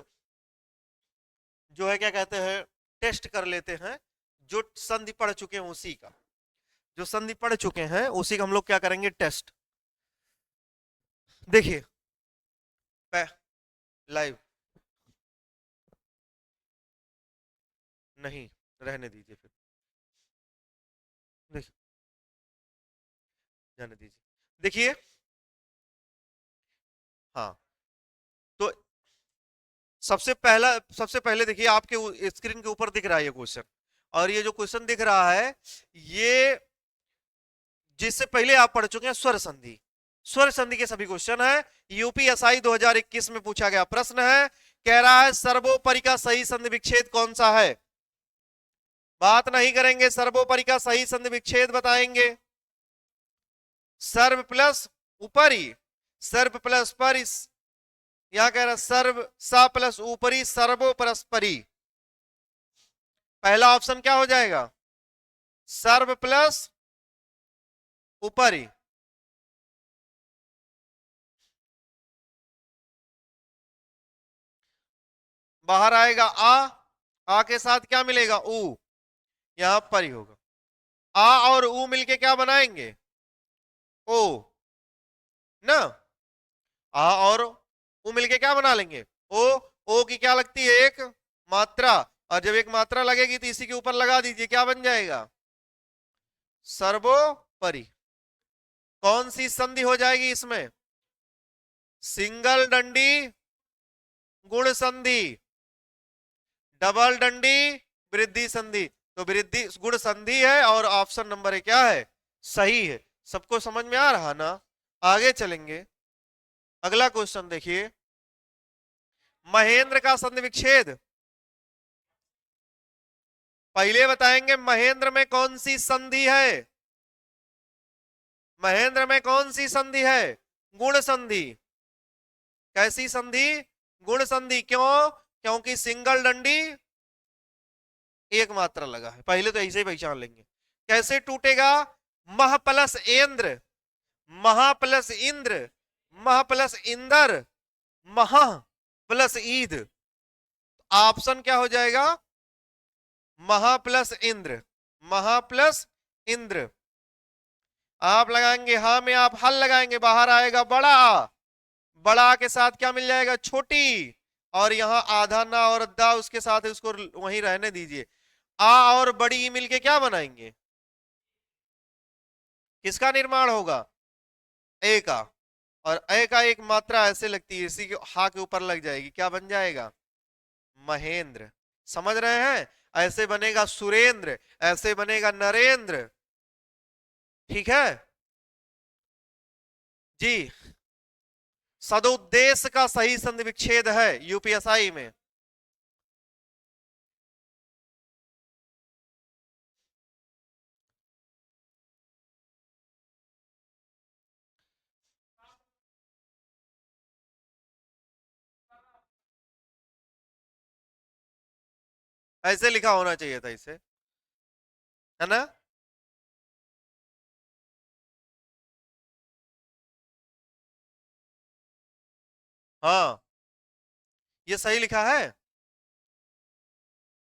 A: जो है क्या कहते हैं, टेस्ट कर लेते हैं। जो संधि पढ़ चुके हैं उसी का, जो संधि पढ़ चुके हैं उसी का हम लोग क्या करेंगे, टेस्ट। देखिए, लाइव नहीं, रहने दीजिए फिर, देखिए, जाने दीजिए। देखिए, हाँ, तो सबसे पहले देखिए, आपके स्क्रीन के ऊपर दिख रहा है ये क्वेश्चन, और ये जो क्वेश्चन दिख रहा है, ये जिससे पहले आप पढ़ चुके हैं स्वर संधि, स्वर संधि के सभी क्वेश्चन है। यूपीएसआई 2021 में पूछा गया प्रश्न है, कह रहा है सर्वोपरि का सही संधि विच्छेद कौन सा है। बात नहीं करेंगे, सर्वोपरि का सही संधि विच्छेद बताएंगे। सर्व प्लस ऊपरी, सर्व प्लस परि, यहां कह रहा सर्व सा प्लस ऊपरी, सर्वो परस्परी। पहला ऑप्शन क्या हो जाएगा? सर्व प्लस ऊपरी। बाहर आएगा आ के साथ क्या मिलेगा? ऊ, यहां पर ही होगा। आ और ऊ मिलके क्या बनाएंगे? ओ ना, आ और ऊ मिलके क्या बना लेंगे? ओ। ओ की क्या लगती है? एक मात्रा, और जब एक मात्रा लगेगी तो इसी के ऊपर लगा दीजिए, क्या बन जाएगा? सर्वोपरि। कौन सी संधि हो जाएगी इसमें? सिंगल डंडी गुण संधि, डबल डंडी वृद्धि संधि। तो वृद्धि गुण संधि है, और ऑप्शन नंबर है क्या है? सही है। सबको समझ में आ रहा ना? आगे चलेंगे, अगला क्वेश्चन देखिए, महेंद्र का संधि विच्छेद। पहले बताएंगे महेंद्र में कौन सी संधि है, महेंद्र में कौन सी संधि है? गुण संधि। कैसी संधि? गुण संधि। क्यों? क्योंकि सिंगल डंडी एक मात्रा लगा है, पहले तो ऐसे ही पहचान लेंगे। कैसे टूटेगा? मह प्लस इंद्र, महा प्लस इंद्र, मह प्लस इंदर, महा प्लस ईद। ऑप्शन क्या हो जाएगा? महा प्लस इंद्र, महा प्लस इंद्र। आप लगाएंगे हा में, आप हल लगाएंगे, बाहर आएगा बड़ा, बड़ा के साथ क्या मिल जाएगा? छोटी, और यहां आधा ना और दा उसके साथ है, उसको वहीं रहने दीजिए। आ और बड़ी ई मिलके क्या बनाएंगे? किसका निर्माण होगा? ए का, और ए का एक मात्रा ऐसे लगती है, इसी के हा के ऊपर लग जाएगी, क्या बन जाएगा? महेंद्र। समझ रहे हैं? ऐसे बनेगा सुरेंद्र, ऐसे बनेगा नरेंद्र। ठीक है जी। सदुद्देश्य का सही संधि विच्छेद है यूपीएसआई में। ऐसे लिखा होना चाहिए था इसे, है ना। हाँ, ये सही लिखा है।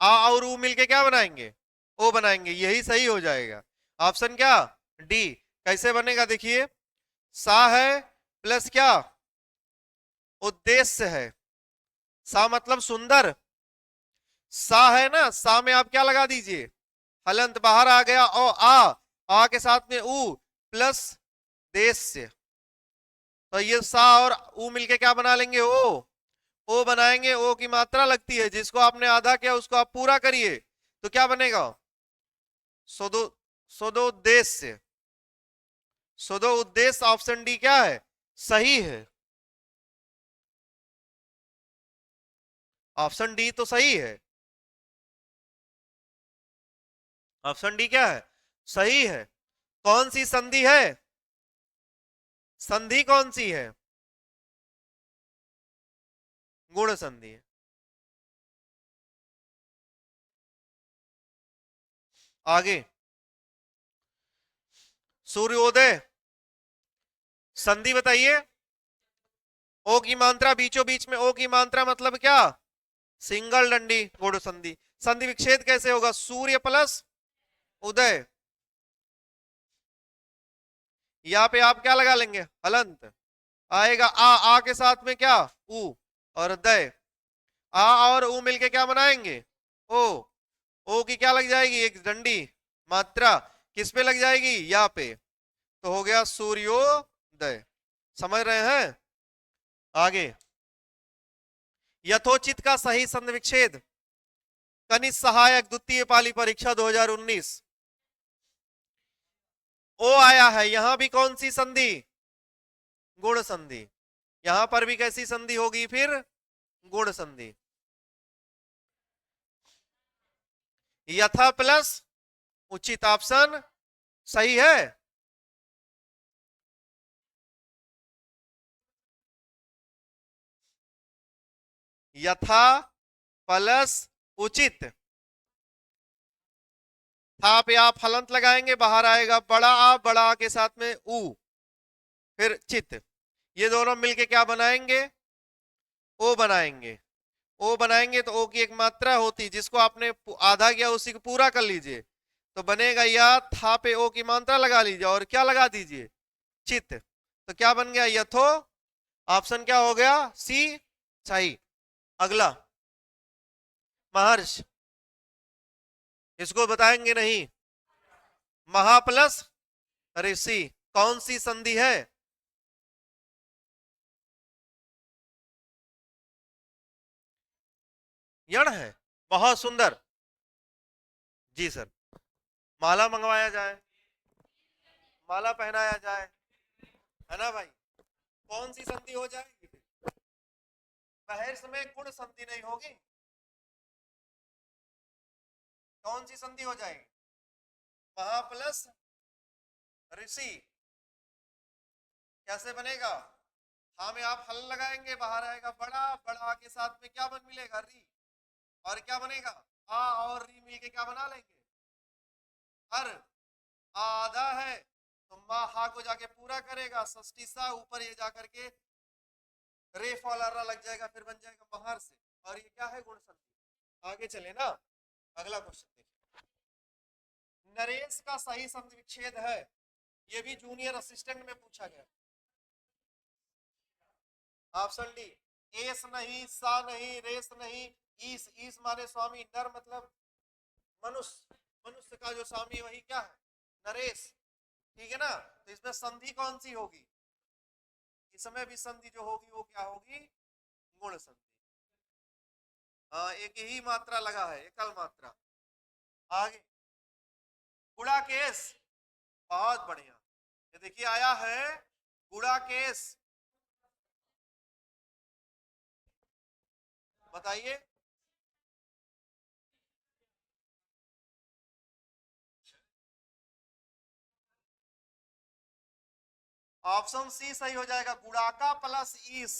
A: आ और ऊ मिलके क्या बनाएंगे, ओ बनाएंगे, यही सही हो जाएगा। ऑप्शन क्या, डी। कैसे बनेगा देखिए, सा है प्लस क्या, उद्देश्य है। सा मतलब सुंदर, सा है ना, सा में आप क्या लगा दीजिए, हलंत बाहर आ गया, ओ आ के साथ में ऊ प्लस देश। तो ये सा और ऊ मिलके क्या बना लेंगे, ओ बनाएंगे। ओ की मात्रा लगती है, जिसको आपने आधा किया उसको आप पूरा करिए, तो क्या बनेगा, सदो सदो उद्देश्य। सदो उद्देश्य ऑप्शन डी क्या है, सही है। ऑप्शन डी तो सही है। ऑप्शन डी क्या है, सही है। कौन सी संधि है, संधि कौन सी है, गुण संधि है। आगे, सूर्योदय, संधि बताइए। ओ की मात्रा बीचों बीच में, ओ की मात्रा मतलब क्या, सिंगल डंडी, गुण संधि। संधि विच्छेद कैसे होगा, सूर्य प्लस उदय। यहाँ पे आप क्या लगा लेंगे, हलंत आएगा, आ के साथ में क्या, ऊ और दय। आ और ऊ मिलके क्या बनाएंगे, ओ। ओ की क्या लग जाएगी, एक डंडी मात्रा, किस पे लग जाएगी, यहाँ पे। तो हो गया सूर्योदय। समझ रहे हैं। आगे, यथोचित का सही संधि विच्छेद, कनिष्ठ सहायक द्वितीय पाली परीक्षा 2019। ओ आया है, यहां भी कौन सी संधि, गुण संधि। यहां पर भी कैसी संधि होगी फिर, गुण संधि। यथा प्लस उचित, ऑप्शन सही है। यथा प्लस उचित, था पे आप हलंत लगाएंगे, बाहर आएगा बड़ा आ, बड़ा आ के साथ में ऊ, फिर चित। ये दोनों मिलके क्या बनाएंगे, ओ बनाएंगे। ओ बनाएंगे तो ओ की एक मात्रा होती, जिसको आपने आधा किया उसी को पूरा कर लीजिए, तो बनेगा, या था पे ओ की मात्रा लगा लीजिए और क्या लगा दीजिए, चित। तो क्या बन गया, यथो। ऑप्शन क्या हो गया, सी सही। अगला, महर्ष, इसको बताएंगे नहीं। महा प्लस ऋषि, कौन सी संधि है, यण है। बहुत सुंदर, जी सर। माला मंगवाया जाए, माला पहनाया जाए, है ना भाई। कौन सी संधि हो जाएगी, महर्ष में गुण संधि नहीं होगी, कौन सी संधि हो जाएगी, महा प्लस ऋषि। कैसे बनेगा, हा में आप हल लगाएंगे, बाहर आएगा बड़ा, बड़ा के साथ में क्या बन मिलेगा, री। और क्या बनेगा, आ और री मिलके क्या बना लेंगे, हर। आधा है तो मा हा को जाके पूरा करेगा, षष्ठी सा ऊपर ये जाकर के रे फॉलर लग जाएगा, फिर बन जाएगा बाहर से। और ये क्या है, गुण संधि। आगे चले ना, अगला क्वेश्चन देखिए। नरेश का सही संधि विच्छेद है, ये भी जूनियर असिस्टेंट में पूछा गया। ऑप्शन डी, एस नहीं, सा नहीं, रेस नहीं, ईस। ईस माने स्वामी, नर मतलब मनुष्य, मनुष्य का जो स्वामी वही क्या है, नरेश। ठीक है ना। तो इसमें संधि कौन सी होगी, इसमें भी संधि जो होगी वो क्या होगी, गुण संधि। हाँ, एक ही मात्रा लगा है, एकल मात्रा। आगे गुड़ा केस, बहुत बढ़िया। ये देखिए आया है गुड़ा केस, बताइए। ऑप्शन सी सही हो जाएगा, गुड़ाका प्लस ईस,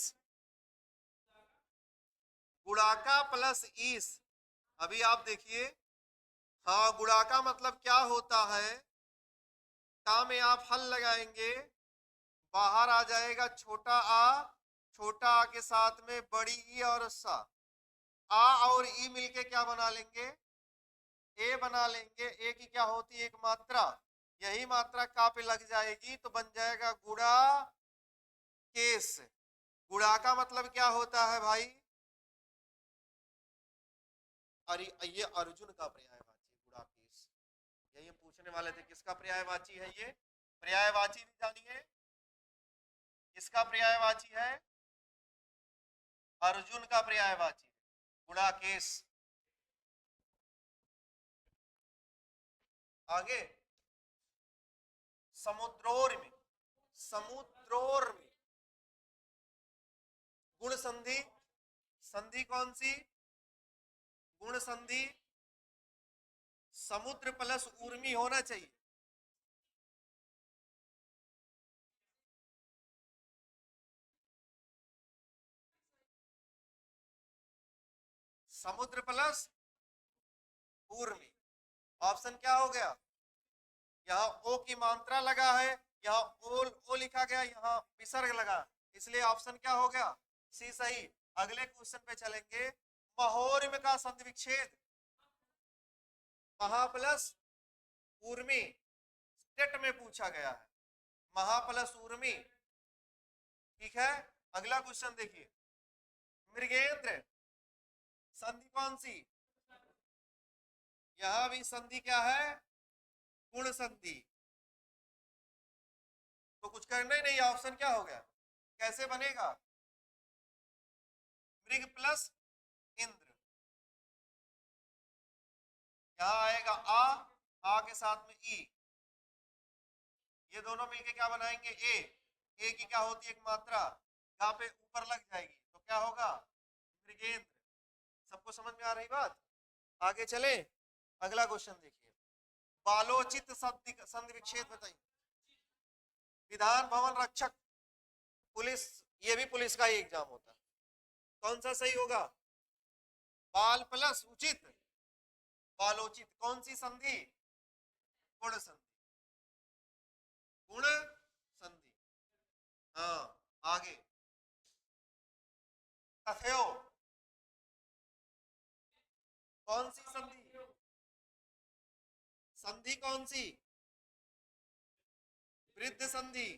A: गुड़ाका प्लस ईस। अभी आप देखिए, हाँ गुड़ाका मतलब क्या होता है, ता में आप हल लगाएंगे, बाहर आ जाएगा छोटा आ, छोटा आ के साथ में बड़ी ई और सा, आ और ई मिलके क्या बना लेंगे, ए बना लेंगे। ए की क्या होती है, एक मात्रा, यही मात्रा का पे लग जाएगी तो बन जाएगा गुड़ा केस। गुड़ा का मतलब क्या होता है भाई, अरे ये अर्जुन का पर्यायवाची गुड़ा केस, यही हम पूछने वाले थे, किसका पर्यायवाची है ये, पर्यायवाची भी जानिए, किसका पर्यायवाची है, अर्जुन का पर्यायवाची गुड़ा केस। आगे समुद्रोर्मी, समुद्रोर्मी, गुण संधि, संधि कौन सी, गुण संधि, समुद्र प्लस उर्मी होना चाहिए, समुद्र प्लस उर्मी। ऑप्शन क्या हो गया, यहाँ ओ की मात्रा लगा है, यहाँ ओ लिखा गया, यहाँ विसर्ग लगा, इसलिए ऑप्शन क्या हो गया, सी सही। अगले क्वेश्चन पे चलेंगे, महोर्म का संधि विच्छेद, महा प्लस उर्मी, स्टेट में पूछा गया है, महा प्लस उर्मी, ठीक है। अगला क्वेश्चन देखिए, मृगेंद्र, संधि कौन सी, यहां भी संधि क्या है, गुण संधि, तो कुछ करना ही नहीं, ऑप्शन क्या हो गया, कैसे बनेगा, मृग प्लस इंद्र, यहां आएगा आ के साथ में ई, ये दोनों मिलके क्या बनाएंगे, ए की क्या होती है, एक मात्रा, यहाँ पे ऊपर लग जाएगी तो क्या होगा, मृगेंद्र। सबको समझ में आ रही बात, आगे चले। अगला क्वेश्चन देखिए, बालोचित संधि विच्छेद बताइए, विधान भवन रक्षक, पुलिस, ये भी पुलिस का ही एग्जाम होता है, कौन सा सही होगा, बाल प्लस उचित, बालोचित, कौन सी संधि, गुण संधि, गुण संधि। हाँ आगे, तथयो, कौन सी संधि, संधि कौन सी, वृद्ध संधि,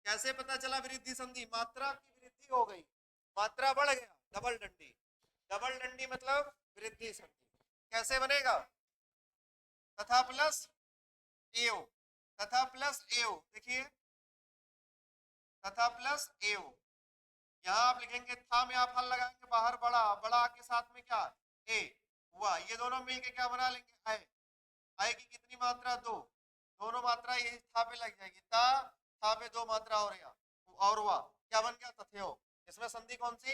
A: कैसे पता चला वृद्धि संधि, मात्रा की वृद्धि हो गई, मात्रा बढ़ गया, डबल डंडी, डबल डंडी मतलब वृद्धि संधि, कैसे बनेगा, तथा प्लस एव, तथा प्लस एव, देखिए तथा प्लस एव, यहाँ आप लिखेंगे था में आप हल लगाएंगे, बाहर बड़ा, बड़ा के साथ में क्या, ए हुआ, ये दोनों मिलके क्या बना लेंगे, आय की कितनी मात्रा, दो, दोनों मात्रा यही था पे लग जाएगी, था पे दो मात्रा और या और हुआ, क्या बन गया, तथ्यो। इसमें संधि कौन सी,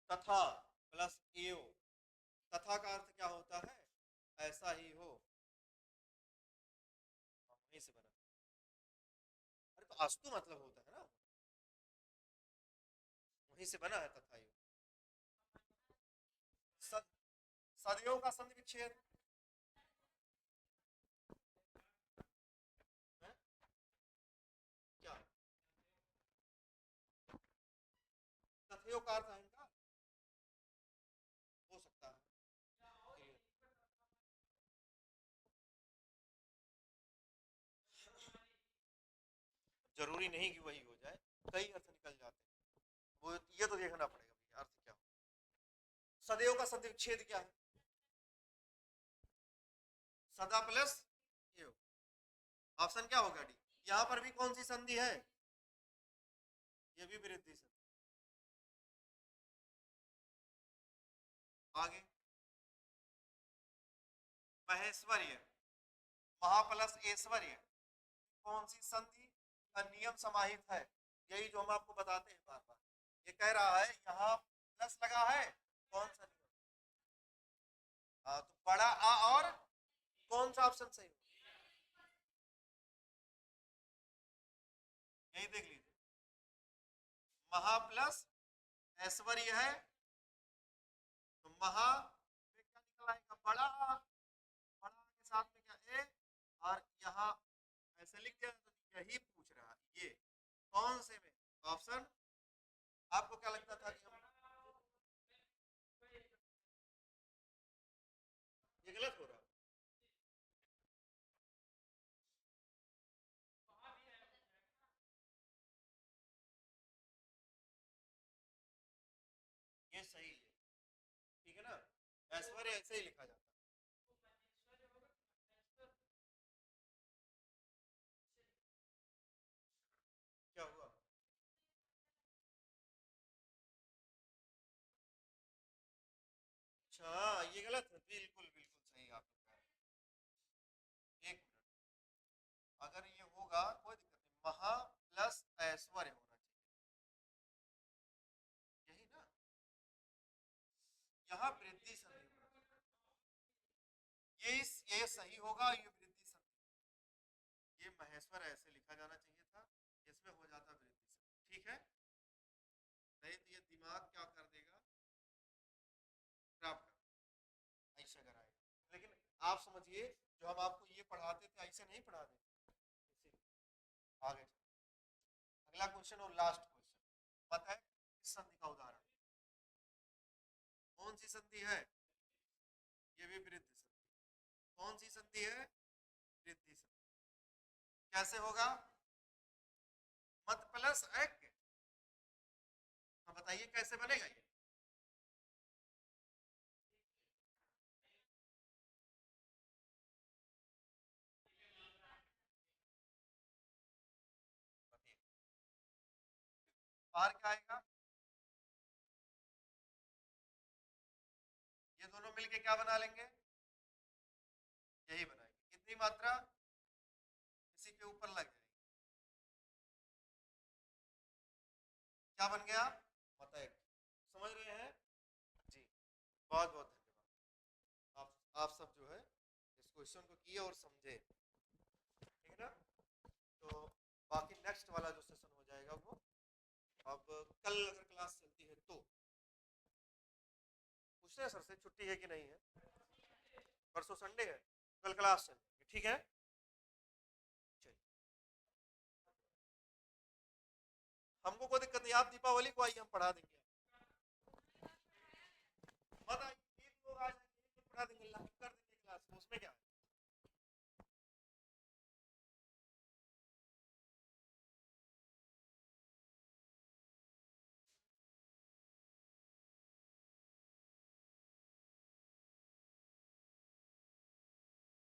A: तथा प्लस एव, तथा का अर्थ क्या होता है, ऐसा ही हो, वहीं से बना, अरे तो अस्तु मतलब होता है ना, वहीं से बना है तथा योग। सद, सदयोग का संधि विच्छेद है? क्या तथयोग का अर्थ है इनका, हो सकता है, जरूरी नहीं कि वही हो जाए, कई अर्थ निकल जाते हैं, वो ये तो देखना पड़ेगा भैया अर्थ क्या हो। सदैव का संधि विच्छेद क्या है, सदा प्लस योग, ऑप्शन क्या होगा डी, यहाँ पर भी कौन सी संधि है, ये भी वृद्धि संधि, आगे महेश्वर्य, महा प्लस ऐश्वर्य, कौन सी संधि का नियम समाहित है? यही जो हम आपको बताते हैं बार बार। ये कह रहा है यहाँ प्लस लगा है, कौन सा नियम? हाँ, तो बड़ा आ और कौन सा ऑप्शन सही हो? यही देख लीजिए, महा प्लस ऐश्वर्य है, तो महा में क्या निकल आएगा? बड़ा आ, बड़ा आ के साथ में क्या ए, और यहाँ ऐसे लिख दिया, तो यही पूछ रहा है ये कौन से में ऑप्शन। आपको क्या लगता था कि हम ये गलत हो रहा है? ये सही है, ठीक है ना? ऐश्वर्य ऐसे ही लिखा जाता है। क्या हुआ? अच्छा, ये गलत है, बिल्कुल बिल्कुल सही आप लोग कह रहे हैं। एक मिनट, अगर ये होगा कोई दिक्कत नहीं, महा प्लस ऐश्वर्य होना चाहिए, यही ना? यहाँ वृद्धि संधि होना चाहिए। ये सही होगा, ये वृद्धि संधि। ये महेश्वर ऐसे लिखा जाना चाहिए था, इसमें हो जाता वृद्धि संधि, ठीक है? नहीं तो ये दिमाग क्या कर देगा, खराब कर, ऐसा कराएगा। लेकिन आप समझिए, जो हम आपको ये पढ़ाते थे ऐसे नहीं पढ़ाते, इसीलिए आगे अगला क्वेश्चन और लास्ट क्वेश्चन बताए, इस संधि का उदाहरण कौन सी संधि है? ये भी वृद्धि संधि। कौन सी संधि है? वृद्धि संधि। कैसे होगा? मत प्लस एक, हाँ बताइए कैसे बनेगा ये? बताइए बाहर क्या आएगा? ये दोनों मिलके क्या बना लेंगे? यही बनाएंगे। कितनी मात्रा? इसी के ऊपर लग जाएगी। क्या बन गया? मत एक। समझ रहे हैं जी? बहुत बहुत धन्यवाद। आप सब जो है इस क्वेश्चन को किए और समझे, ठीक है ना? तो बाकी नेक्स्ट वाला जो सेशन हो जाएगा वो अब कल अगर क्लास चलती है तो पूछते हैं सर से छुट्टी है कि नहीं है। परसों संडे है, कल क्लास चलेगी, ठीक है? चलिए, हमको कोई दिक्कत नहीं, आप दीपावली को आइए, हम पढ़ा देंगे। मत आइए, एक लोग आ जाएंगे, एक लोग पढ़ा देंगे, कर देंगे क्लास, उसमें क्या है?